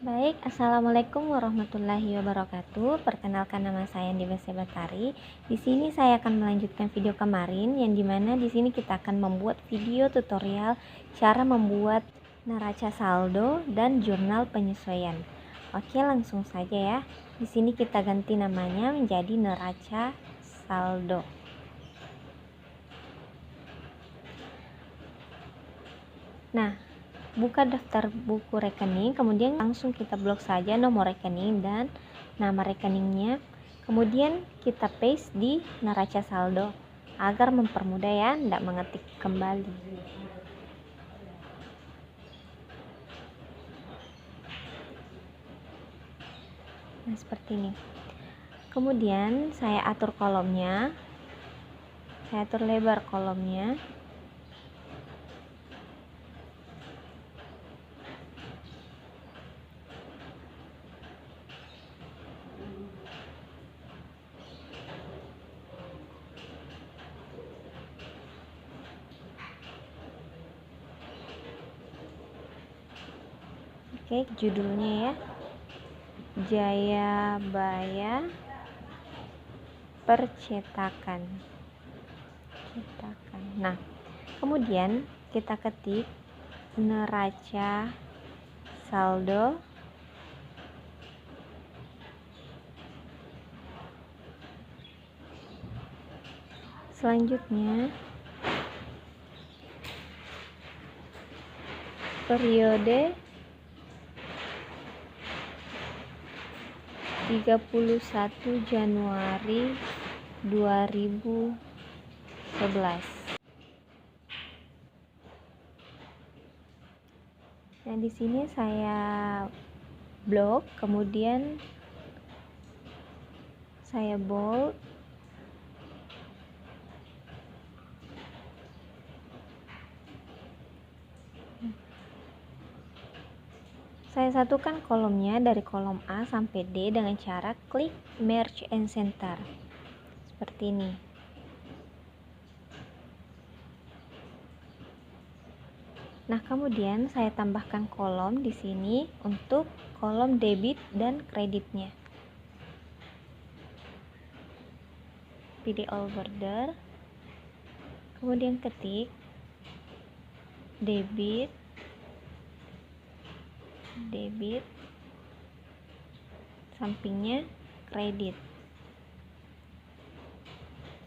Baik, Assalamualaikum warahmatullahi wabarakatuh. Perkenalkan, nama saya Divasya Batari. Di sini saya akan melanjutkan video kemarin, yang dimana di sini kita akan membuat video tutorial cara membuat neraca saldo dan jurnal penyesuaian. Oke, langsung saja ya. Di sini kita ganti namanya menjadi neraca saldo. Nah, buka daftar buku rekening, kemudian langsung kita blok saja nomor rekening dan nama rekeningnya, kemudian kita paste di neraca saldo agar mempermudah ya, tidak mengetik kembali. Nah, seperti ini. Kemudian saya atur kolomnya, saya atur lebar kolomnya. Oke, judulnya ya, Jayabaya Percetakan. Nah, kemudian kita ketik neraca saldo selanjutnya periode 31 Januari 2011. Nah, di sini saya blok, kemudian saya bold, saya satukan kolomnya dari kolom A sampai D dengan cara klik merge and center seperti ini. Nah, kemudian saya tambahkan kolom di sini untuk kolom debit dan kreditnya. Pilih all border, kemudian ketik debit, sampingnya kredit.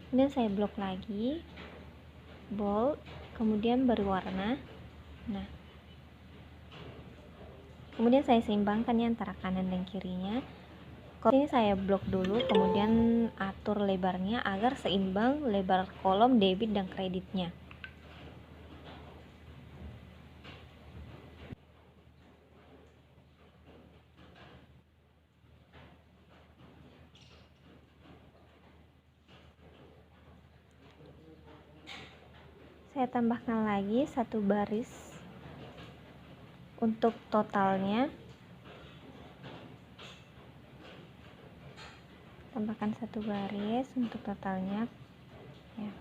Kemudian saya blok lagi, bold, kemudian berwarna. Nah, kemudian saya seimbangkan ya antara kanan dan kirinya. Kalau ini saya blok dulu, kemudian atur lebarnya agar seimbang lebar kolom debit dan kreditnya. Saya tambahkan lagi satu baris untuk totalnya. Tambahkan satu baris untuk totalnya ya.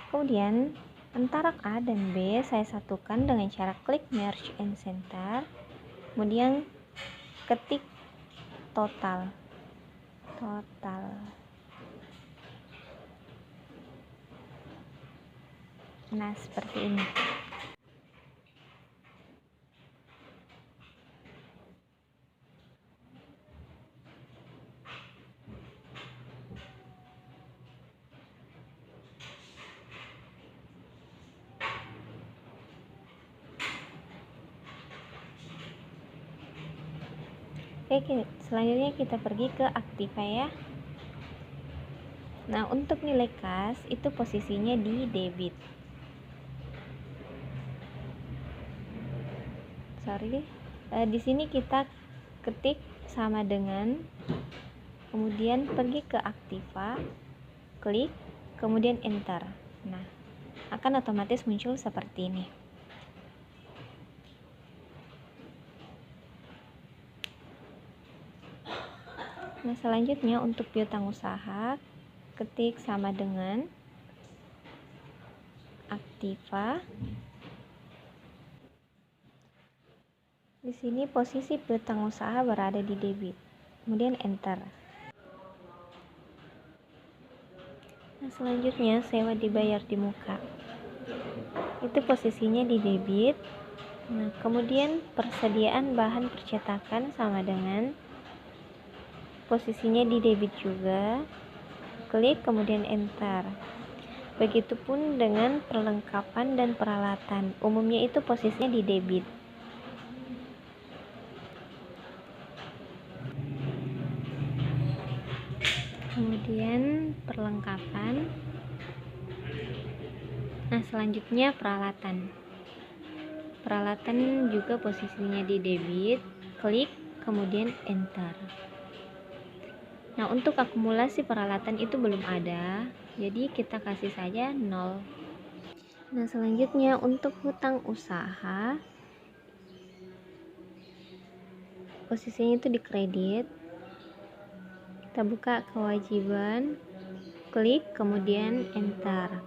Kemudian antara A dan B saya satukan dengan cara klik merge and center, kemudian ketik total. Nah, seperti ini. Oke, selanjutnya kita pergi ke Aktiva ya. Nah, untuk nilai kas itu posisinya di debit. Di sini kita ketik sama dengan, kemudian pergi ke Aktiva, klik, kemudian enter. Nah, akan otomatis muncul seperti ini. Nah, selanjutnya untuk piutang usaha, ketik sama dengan Aktiva. Di Di sini posisi piutang usaha berada di debit. Kemudian enter. Nah, selanjutnya sewa dibayar di muka. Itu posisinya di debit. Nah, kemudian persediaan bahan percetakan sama dengan posisinya di debit juga. Klik kemudian enter. Begitupun dengan perlengkapan dan peralatan. Umumnya itu posisinya di debit. Kemudian perlengkapan. Nah, selanjutnya peralatan. Peralatan juga posisinya di debit. Klik kemudian enter. Nah, untuk akumulasi peralatan itu belum ada, jadi kita kasih saja 0. Nah, selanjutnya untuk hutang usaha, posisinya itu di kredit. Kita buka kewajiban, klik kemudian enter.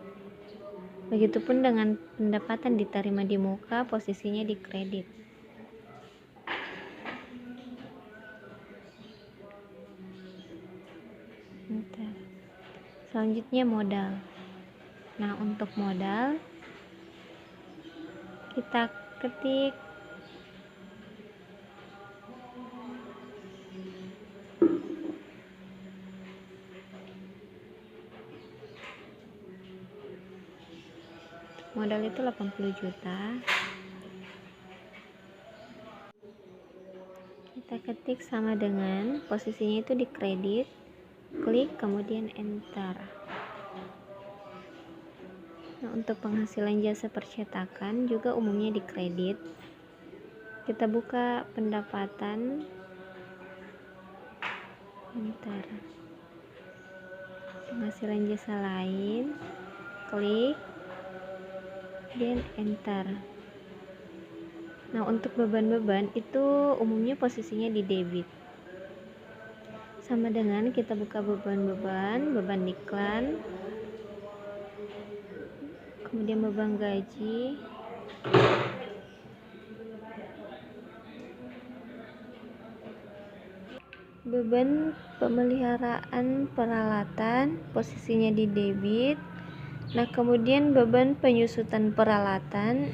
Begitupun dengan pendapatan diterima di muka, posisinya di kredit. Selanjutnya modal. Nah, untuk modal kita ketik modal itu 80 juta. Kita ketik sama dengan posisinya itu di kredit, klik kemudian enter. Nah, untuk penghasilan jasa percetakan juga umumnya di kredit. Kita buka pendapatan, penghasilan jasa lain, klik dan enter. Nah, untuk beban-beban itu umumnya posisinya di debit. Sama dengan kita buka beban iklan, kemudian beban gaji, beban pemeliharaan peralatan posisinya di debit. Nah, kemudian beban penyusutan peralatan.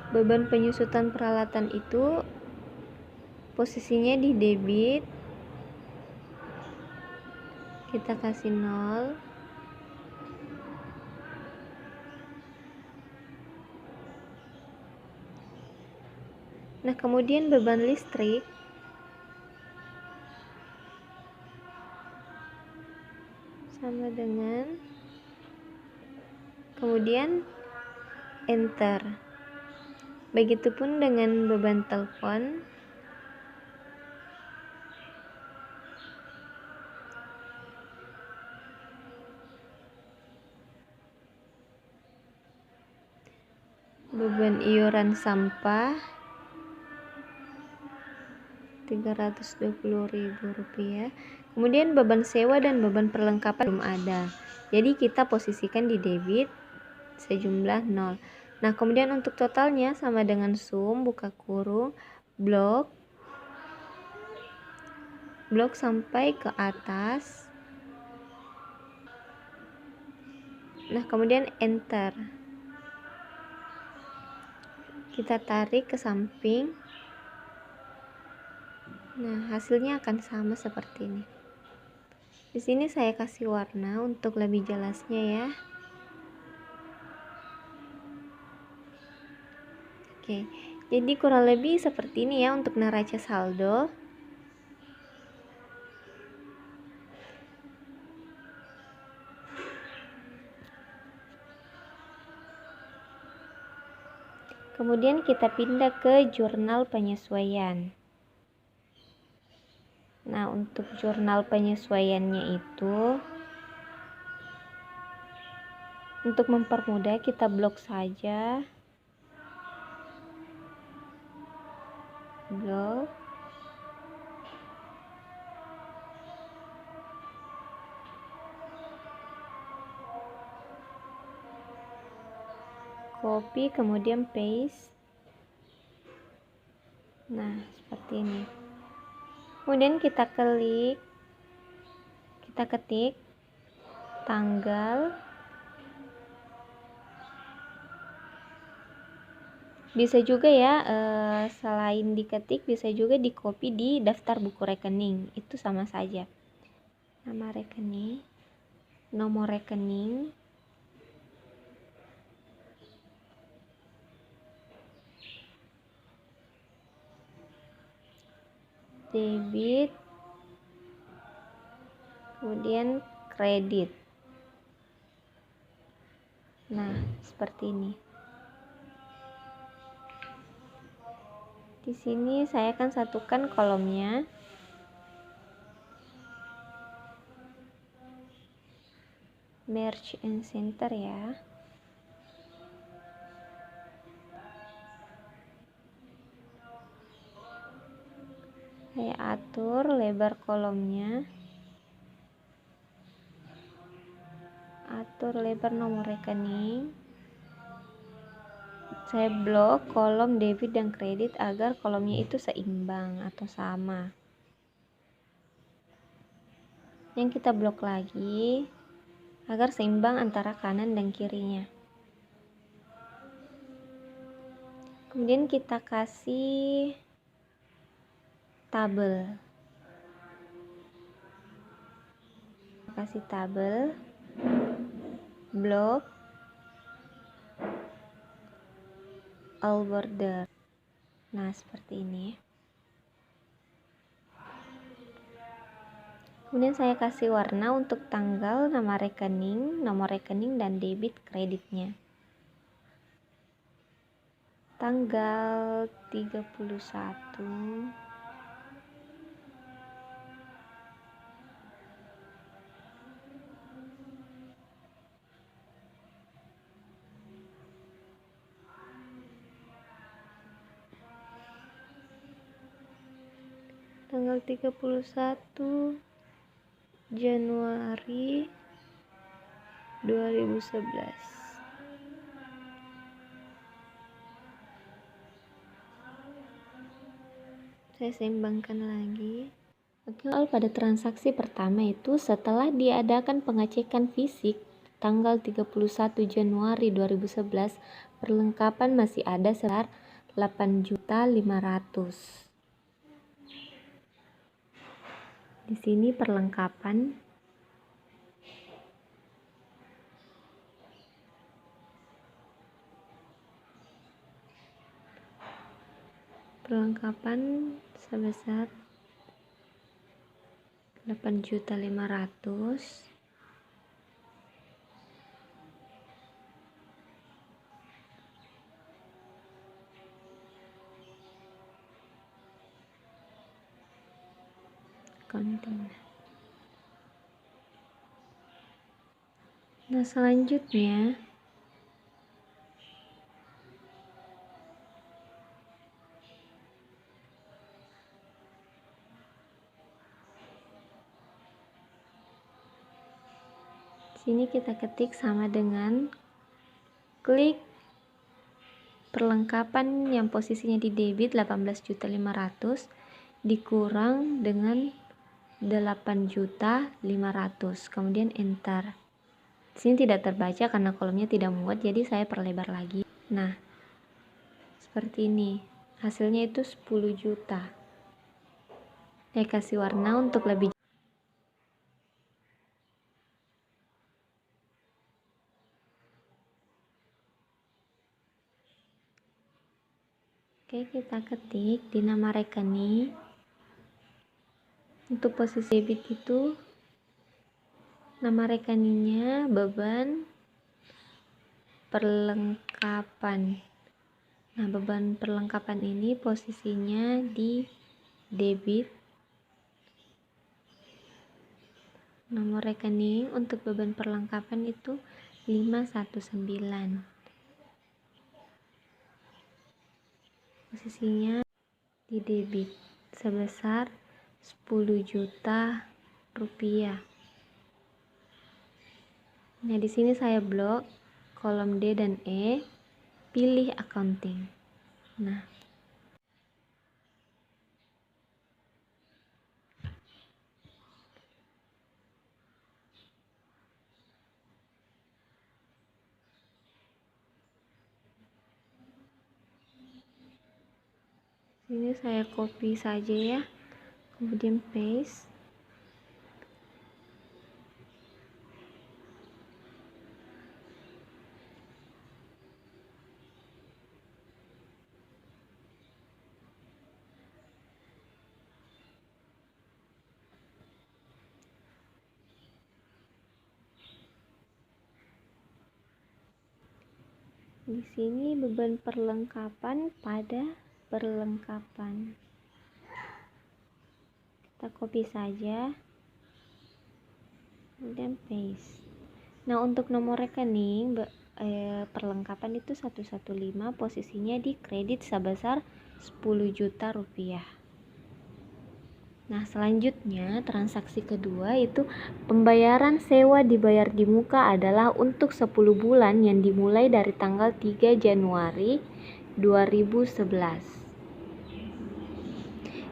Beban penyusutan peralatan itu posisinya di debit. Kita kasih 0. Nah, kemudian beban listrik sama dengan, kemudian enter. Begitupun dengan beban telepon. Beban iuran sampah Rp320.000. Kemudian beban sewa dan beban perlengkapan belum ada. Jadi kita posisikan di debit sejumlah 0. Nah, kemudian untuk totalnya sama dengan sum, buka kurung, blok sampai ke atas. Nah, kemudian enter. Kita tarik ke samping. Nah, hasilnya akan sama seperti ini. Di sini saya kasih warna untuk lebih jelasnya ya. Oke, jadi kurang lebih seperti ini ya untuk neraca saldo. Kemudian kita pindah ke jurnal penyesuaian. Nah, untuk jurnal penyesuaiannya itu, untuk mempermudah kita blok saja. Blok. Copy kemudian paste. Nah, seperti ini. Kemudian kita ketik tanggal. Bisa juga ya, selain diketik bisa juga di copy di daftar buku rekening, itu sama saja. Nama rekening, nomor rekening, debit, kemudian kredit. Nah, seperti ini. Di sini saya akan satukan kolomnya. Merge and center ya. Saya atur lebar kolomnya. Atur lebar nomor rekening. Saya blok kolom debit dan kredit agar kolomnya itu seimbang atau sama. Yang kita blok lagi agar seimbang antara kanan dan kirinya. Kemudian kita kasih tabel. Kasih tabel, blok, all border. Nah, seperti ini. Kemudian saya kasih warna untuk tanggal, nama rekening, nomor rekening, dan debit kreditnya. Tanggal 31 tanggal 31 Januari 2011. Saya seimbangkan lagi. Oke, pada transaksi pertama itu setelah diadakan pengecekan fisik tanggal 31 Januari 2011, perlengkapan masih ada sebesar 8.500.000. Di sini perlengkapan sebesar 8.500.000. Accounting. Nah, selanjutnya sini kita ketik sama dengan klik perlengkapan yang posisinya di debit 18.500.000 dikurang dengan 8.500.000, kemudian enter. Di sini tidak terbaca karena kolomnya tidak muat, jadi saya perlebar lagi. Nah, seperti ini. Hasilnya itu 10 juta. Saya kasih warna untuk lebih. Oke, kita ketik di nama rekening. Untuk posisi debit itu nama rekeningnya beban perlengkapan. Nah, beban perlengkapan ini posisinya di debit. Nomor rekening untuk beban perlengkapan itu 519. Posisinya di debit sebesar 10 juta rupiah. Nah, di sini saya blok kolom D dan E, pilih accounting. Nah, Ini saya copy saja ya, kemudian paste. Di sini beban perlengkapan pada perlengkapan. Kita copy saja, kemudian paste. Nah, untuk nomor rekening perlengkapan itu 115, posisinya di kredit sebesar 10 juta rupiah. Nah, selanjutnya transaksi kedua itu pembayaran sewa dibayar di muka adalah untuk 10 bulan yang dimulai dari tanggal 3 Januari 2011.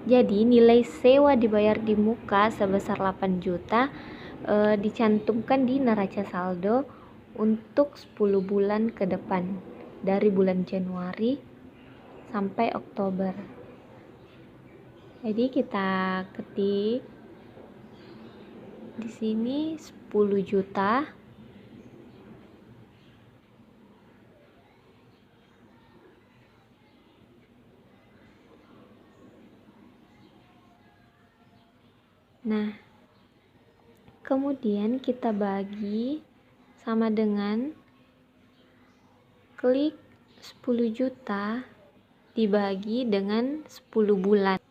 Jadi nilai sewa dibayar di muka sebesar 8 juta dicantumkan di neraca saldo untuk 10 bulan ke depan dari bulan Januari sampai Oktober. Jadi kita ketik di sini 10 juta. Nah, kemudian kita bagi sama dengan klik 10 juta dibagi dengan 10 bulan.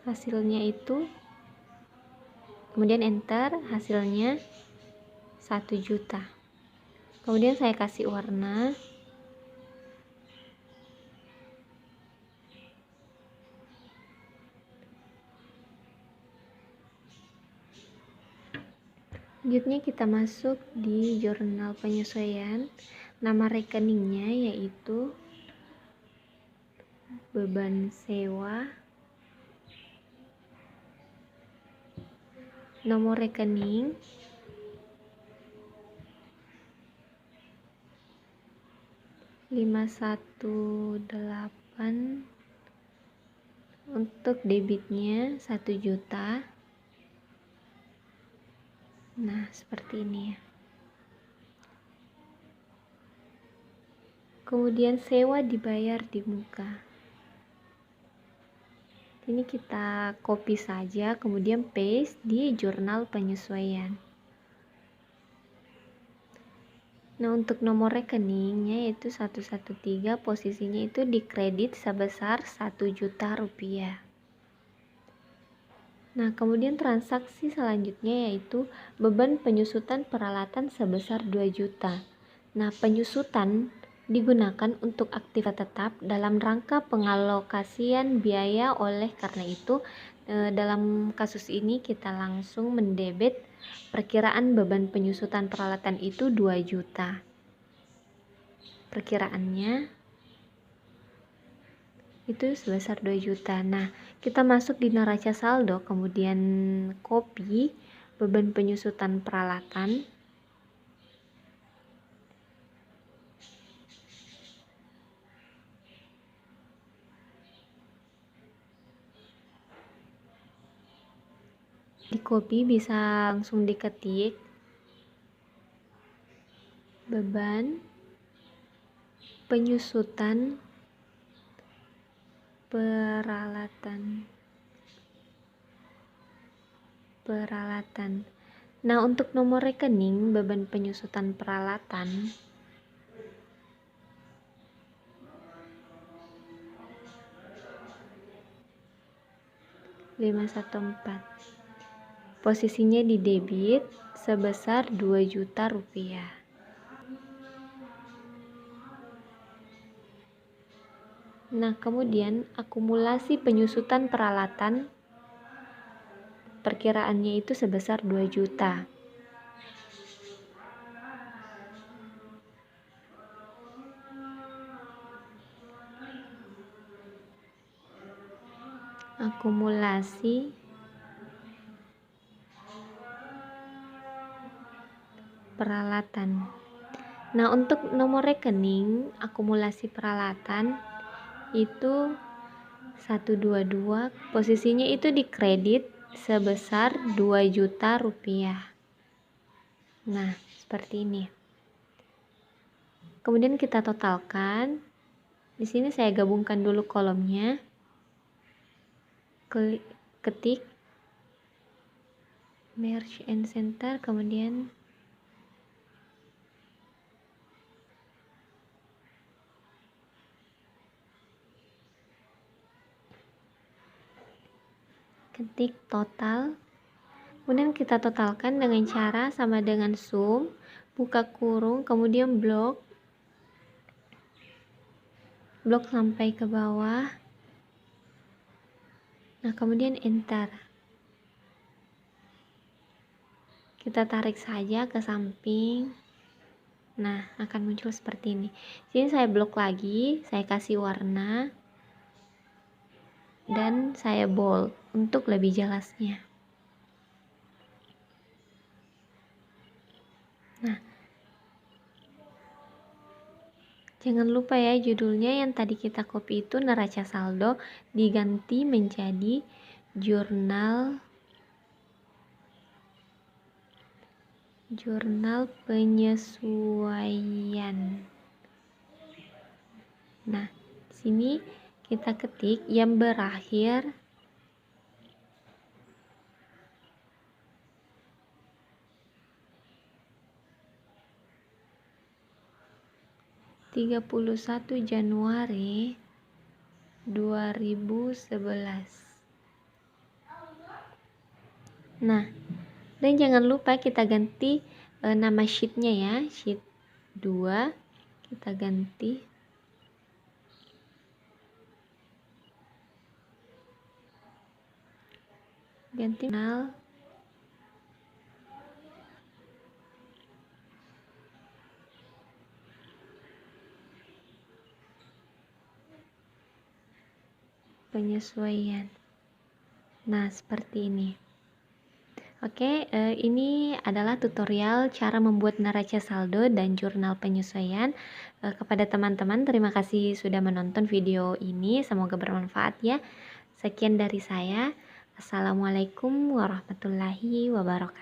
Hasilnya itu, kemudian enter, hasilnya 1 juta. Kemudian saya kasih warna. Selanjutnya kita masuk di jurnal penyesuaian. Nama rekeningnya yaitu beban sewa, nomor rekening, lima satu delapan, untuk debitnya 1 juta. Nah, seperti ini ya. Kemudian sewa dibayar di muka. Ini kita copy saja, kemudian paste di jurnal penyesuaian. Nah, untuk nomor rekeningnya yaitu 113, posisinya itu di kredit sebesar 1 juta rupiah. Nah, kemudian transaksi selanjutnya yaitu beban penyusutan peralatan sebesar 2 juta. Nah, penyusutan digunakan untuk aktivitas tetap dalam rangka pengalokasian biaya. Oleh karena itu, dalam kasus ini kita langsung mendebit perkiraan beban penyusutan peralatan itu 2 juta. Perkiraannya itu sebesar 2 juta. Nah, kita masuk di neraca saldo, kemudian copy beban penyusutan peralatan. Di copy bisa langsung diketik beban penyusutan peralatan. Nah, untuk nomor rekening beban penyusutan peralatan posisinya di debit sebesar 2 juta rupiah. Nah, kemudian akumulasi penyusutan peralatan perkiraannya itu sebesar 2 juta. Akumulasi peralatan. Nah, untuk nomor rekening akumulasi peralatan itu 122, posisinya itu di kredit sebesar 2 juta rupiah. Nah, seperti ini. Kemudian kita totalkan. Di sini saya gabungkan dulu kolomnya. Ketik merge and center, kemudian ketik total, kemudian kita totalkan dengan cara sama dengan sum, buka kurung, kemudian blok sampai ke bawah. Nah, kemudian enter. Kita tarik saja ke samping. Nah, akan muncul seperti ini. Sini saya blok lagi, saya kasih warna dan saya bold untuk lebih jelasnya. Nah, jangan lupa ya, judulnya yang tadi kita copy itu neraca saldo diganti menjadi jurnal penyesuaian. Nah, di sini kita ketik yang berakhir (31 Januari 2011). Nah, dan jangan lupa kita ganti nama sheetnya ya, sheet 2 kita ganti jurnal penyesuaian. Nah, seperti ini. Oke, ini adalah tutorial cara membuat neraca saldo dan jurnal penyesuaian. Kepada teman-teman, terima kasih sudah menonton video ini. Semoga bermanfaat ya. Sekian dari saya. Assalamualaikum warahmatullahi wabarakatuh.